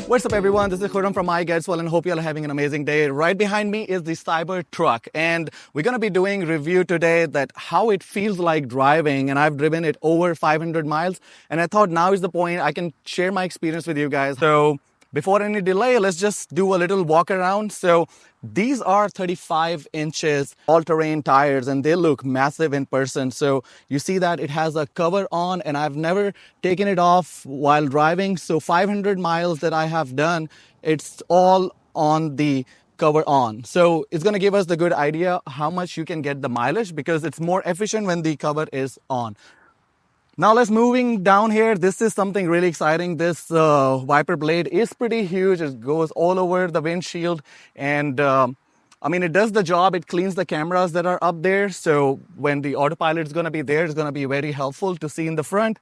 What's up everyone, this is Khurram from iGetsWell and hope you all are having an amazing day. Right behind me is the Cybertruck and we're going to be doing a review today that how it feels like driving, and I've driven it over 500 miles and I thought now is the point I can share my experience with you guys. So before any delay, let's just do a little walk around. So these are 35 inches all-terrain tires and they look massive in person. So you see that it has a cover on and I've never taken it off while driving. So 500 miles that I have done, it's all on the cover on. So it's going to give us the good idea how much you can get the mileage because it's more efficient when the cover is on. Now let's moving down here. This is something really exciting. This wiper blade is pretty huge. It goes all over the windshield and I mean, it does the job. It cleans the cameras that are up there. So when the autopilot is going to be there, it's going to be very helpful to see in the front.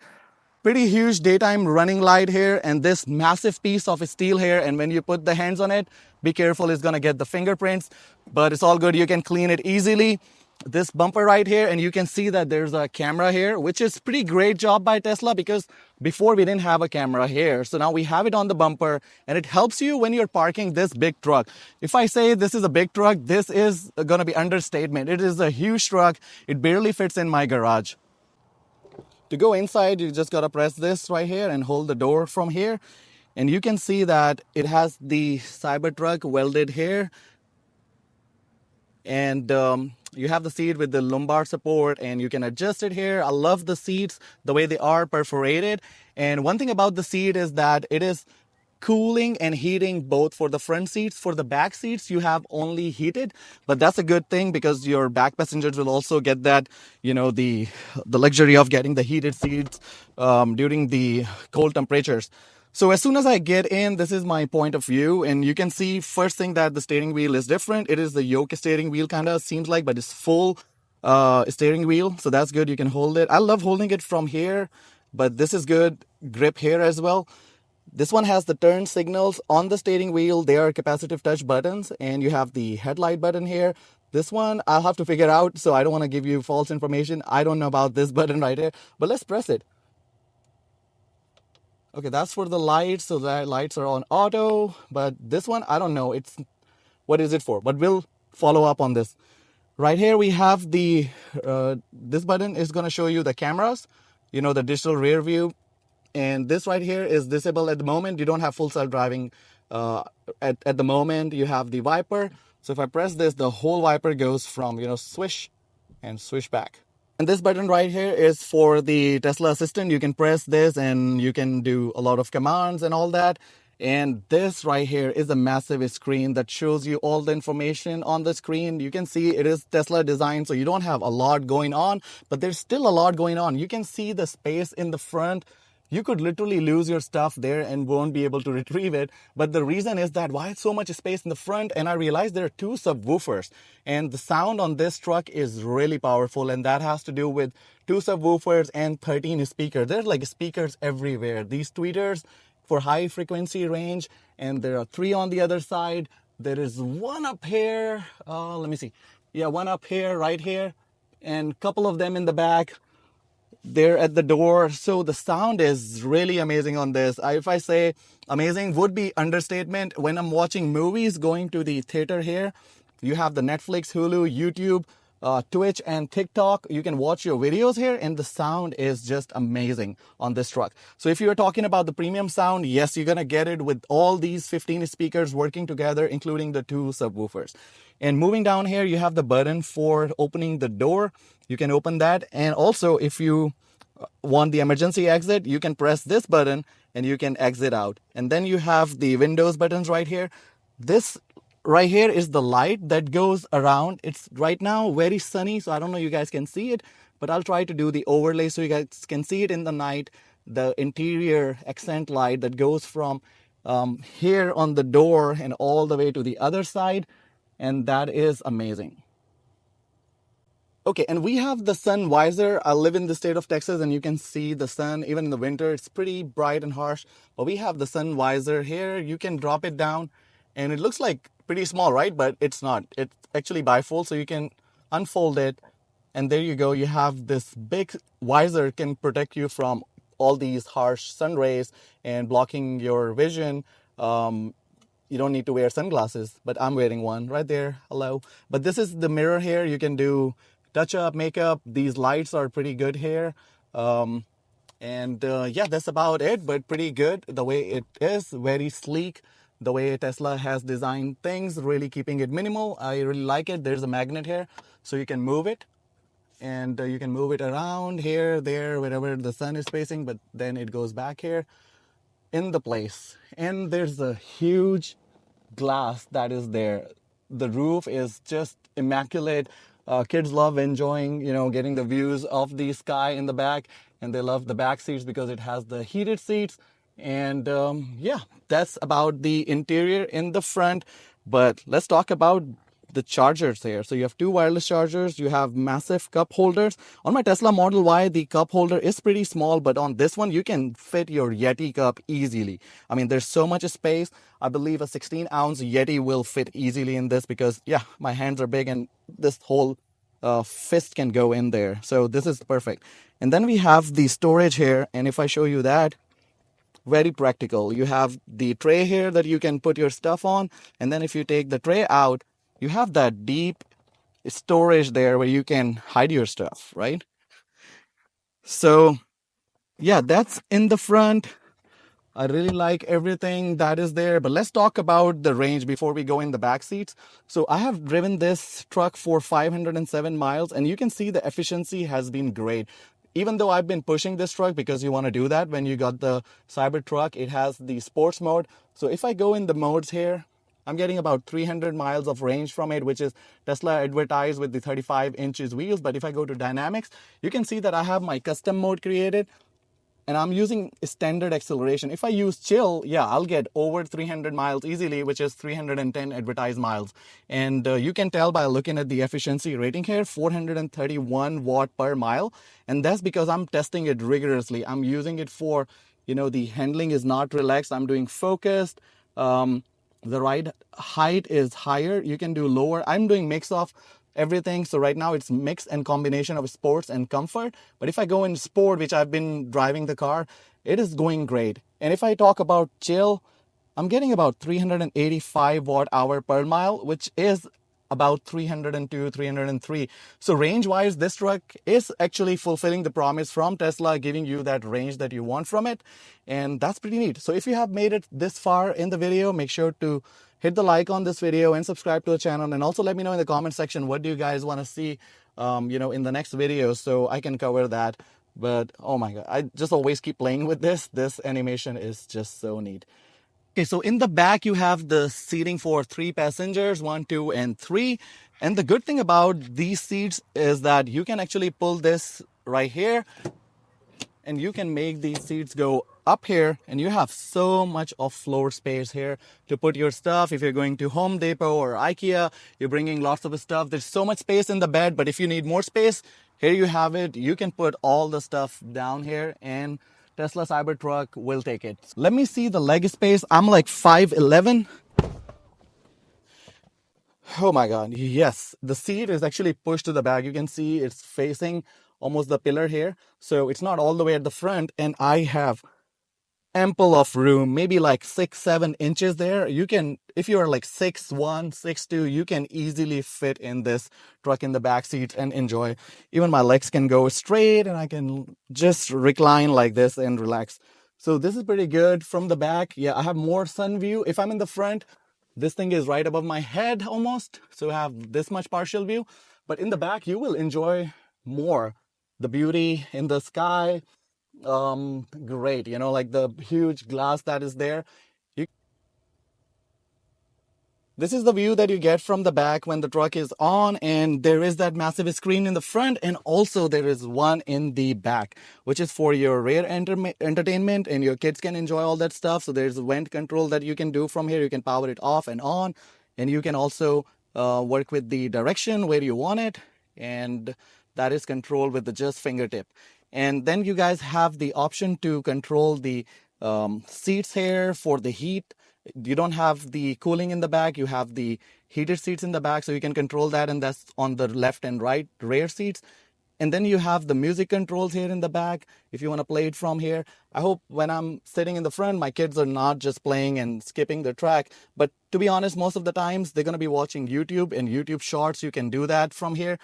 Pretty huge daytime running light here and this massive piece of steel here. And when you put the hands on it, be careful, it's going to get the fingerprints, but it's all good. You can clean it easily. This bumper right here, and you can see that there's a camera here, which is pretty great job by Tesla because before we didn't have a camera here. So now we have it on the bumper and it helps you when you're parking this big truck. If I say this is a big truck, this is going to be understatement. It is a huge truck. It barely fits in my garage. To go inside, you just got to press this right here and hold the door from here. And you can see that it has the Cybertruck welded here. And you have the seat with the lumbar support and you can adjust it here. I love the seats, the way they are perforated. And one thing about the seat is that it is cooling and heating both for the front seats. For the back seats, you have only heated, but that's a good thing because your back passengers will also get that, you know, the luxury of getting the heated seats during the cold temperatures. So as soon as I get in, this is my point of view, and you can see first thing that the steering wheel is different. It is the yoke steering wheel kind of seems like, but it's full steering wheel. So that's good. You can hold it. I love holding it from here, but this is good grip here as well. This one has the turn signals on the steering wheel. They are capacitive touch buttons, and you have the headlight button here. This one I'll have to figure out, so I don't want to give you false information. I don't know about this button right here, but let's press it. Okay, that's for the lights, so the lights are on auto, but this one, I don't know. What is it for? But we'll follow up on this. Right here we have the, this button is going to show you the cameras, you know, the digital rear view. And this right here is disabled at the moment. You don't have full self-driving at the moment. You have the wiper. So if I press this, the whole wiper goes from, you know, swish and swish back. And this button right here is for the Tesla Assistant. You can press this and you can do a lot of commands and all that. And this right here is a massive screen that shows you all the information on the screen. You can see it is Tesla design, so you don't have a lot going on, but there's still a lot going on. You can see the space in the front. You could literally lose your stuff there and won't be able to retrieve it. But the reason is that why so much space in the front? And I realized there are two subwoofers. And the sound on this truck is really powerful. And that has to do with two subwoofers and 13 speakers. There's like speakers everywhere. These tweeters for high frequency range. And there are 3 on the other side. There is one up here. Let me see. Yeah, one up here, right here. And a couple of them in the back. They're at the door. So the sound is really amazing on this. If I say amazing would be understatement. When I'm watching movies, going to the theater here, you have the Netflix, Hulu, YouTube, Twitch and TikTok. You can watch your videos here and the sound is just amazing on this truck. So if you're talking about the premium sound, yes, you're going to get it with all these 15 speakers working together, including the 2 subwoofers. And moving down here, you have the button for opening the door. You can open that. And also if you want the emergency exit, you can press this button and you can exit out. And then you have the windows buttons right here. This right here is the light that goes around. It's right now very sunny, so I don't know you guys can see it, but I'll try to do the overlay so you guys can see it in the night. The interior accent light that goes from here on the door and all the way to the other side. And that is amazing. Okay, and we have the sun visor. I live in the state of Texas and you can see the sun even in the winter. It's pretty bright and harsh, but we have the sun visor here. You can drop it down and it looks like pretty small, right? But it's not. It's actually bifold, so you can unfold it. And there you go. You have this big visor can protect you from all these harsh sun rays and blocking your vision You don't need to wear sunglasses, but I'm wearing one right there. Hello. But this is the mirror here. You can do touch up, makeup. These lights are pretty good here. And yeah, that's about it, but pretty good. The way it is, very sleek. The way Tesla has designed things, really keeping it minimal. I really like it. There's a magnet here, so you can move it. And you can move it around here, there, wherever the sun is facing, but then it goes back here in the place. And there's a huge glass that is there. The roof is just immaculate. Kids love enjoying, getting the views of the sky in the back, and they love the back seats because it has the heated seats. And yeah, that's about the interior in the front. But let's talk about the chargers here. So you have two wireless chargers, you have massive cup holders. On my Tesla Model Y, the cup holder is pretty small, but on this one, you can fit your Yeti cup easily. I mean, there's so much space. I believe a 16-ounce Yeti will fit easily in this because, yeah, my hands are big and this whole fist can go in there. So this is perfect. And then we have the storage here. And if I show you that, very practical. You have the tray here that you can put your stuff on. And then if you take the tray out, you have that deep storage there where you can hide your stuff, right? So yeah, that's in the front. I really like everything that is there, but let's talk about the range before we go in the back seats. So I have driven this truck for 507 miles, and you can see the efficiency has been great. Even though I've been pushing this truck because you want to do that when you got the Cybertruck, it has the sports mode. So if I go in the modes here, I'm getting about 300 miles of range from it, which is Tesla advertised with the 35 inches wheels. But if I go to dynamics, you can see that I have my custom mode created and I'm using standard acceleration. If I use chill, yeah, I'll get over 300 miles easily, which is 310 advertised miles. And you can tell by looking at the efficiency rating here, 431 watt per mile. And that's because I'm testing it rigorously. I'm using it for, the handling is not relaxed. I'm doing focused. The ride height is higher. You can do lower. I'm doing mix of everything. So right now it's mix and combination of sports and comfort. But if I go in sport, which I've been driving the car, it is going great. And if I talk about chill, I'm getting about 385 watt hour per mile, which is about 302, 303. So range wise, this truck is actually fulfilling the promise from Tesla, giving you that range that you want from it. And that's pretty neat. So if you have made it this far in the video, make sure to hit the like on this video and subscribe to the channel. And also let me know in the comment section, what do you guys want to see, in the next video so I can cover that. But oh my God, I just always keep playing with this. This animation is just so neat. Okay, so in the back, you have the seating for 3 passengers, 1, 2, and 3. And the good thing about these seats is that you can actually pull this right here and you can make these seats go up here and you have so much of floor space here to put your stuff. If you're going to Home Depot or IKEA, you're bringing lots of stuff. There's so much space in the bed, but if you need more space, here you have it. You can put all the stuff down here and Tesla Cybertruck will take it. Let me see the leg space. I'm like 5'11". Oh my God. Yes, the seat is actually pushed to the back. You can see it's facing almost the pillar here. So it's not all the way at the front. And I have ample of room, maybe like 6-7 inches there. You can, if you are like 6'1", 6'2", you can easily fit in this truck in the back seat and enjoy. Even my legs can go straight and I can just recline like this and relax. So this is pretty good from the back. Yeah, I have more sun view. If I'm in the front, this thing is right above my head almost. So I have this much partial view. But in the back, you will enjoy more the beauty in the sky. Great, like the huge glass that is there. This is the view that you get from the back when the truck is on, and there is that massive screen in the front, and also there is one in the back, which is for your rear entertainment, and your kids can enjoy all that stuff. So there's a vent control that you can do from here. You can power it off and on, and you can also work with the direction where you want it, and that is controlled with the just fingertip. And then you guys have the option to control the seats here for the heat. You don't have the cooling in the back. You have the heated seats in the back, so you can control that, and that's on the left and right rear seats. And then you have the music controls here in the back if you want to play it from here. I hope when I'm sitting in the front, my kids are not just playing and skipping the track. But to be honest, most of the times they're going to be watching YouTube and YouTube Shorts. You can do that from here.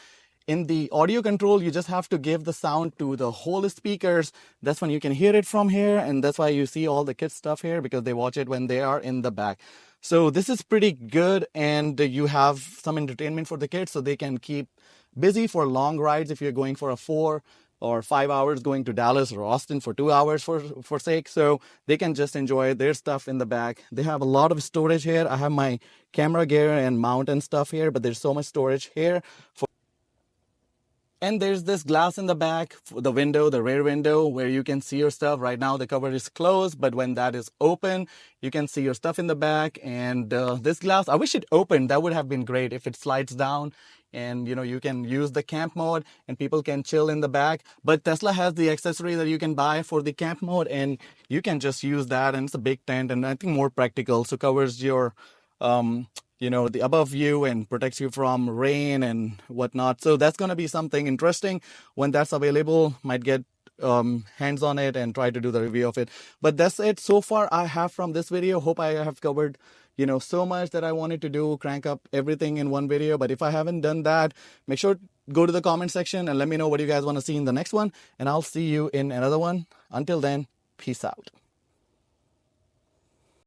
In the audio control, you just have to give the sound to the whole speakers. That's when you can hear it from here. And that's why you see all the kids stuff here, because they watch it when they are in the back. So this is pretty good. And you have some entertainment for the kids so they can keep busy for long rides. If you're going for a 4 or 5 hours going to Dallas or Austin for 2 hours for sake, so they can just enjoy their stuff in the back. They have a lot of storage here. I have my camera gear and mount and stuff here, but there's so much storage here. And there's this glass in the back, the window, the rear window, where you can see your stuff. Right now the cover is closed, but when that is open, you can see your stuff in the back. And this glass, I wish it opened. That would have been great if it slides down and you can use the camp mode and people can chill in the back. But Tesla has the accessory that you can buy for the camp mode, and you can just use that, and it's a big tent and I think more practical. So covers your the above view and protects you from rain and whatnot. So that's going to be something interesting when that's available. Might get hands on it and try to do the review of it. But that's it so far I have from this video. Hope I have covered so much that I wanted to do, crank up everything in one video. But if I haven't done that, make sure to go to the comment section and let me know what you guys want to see in the next one, and I'll see you in another one. Until then, peace out.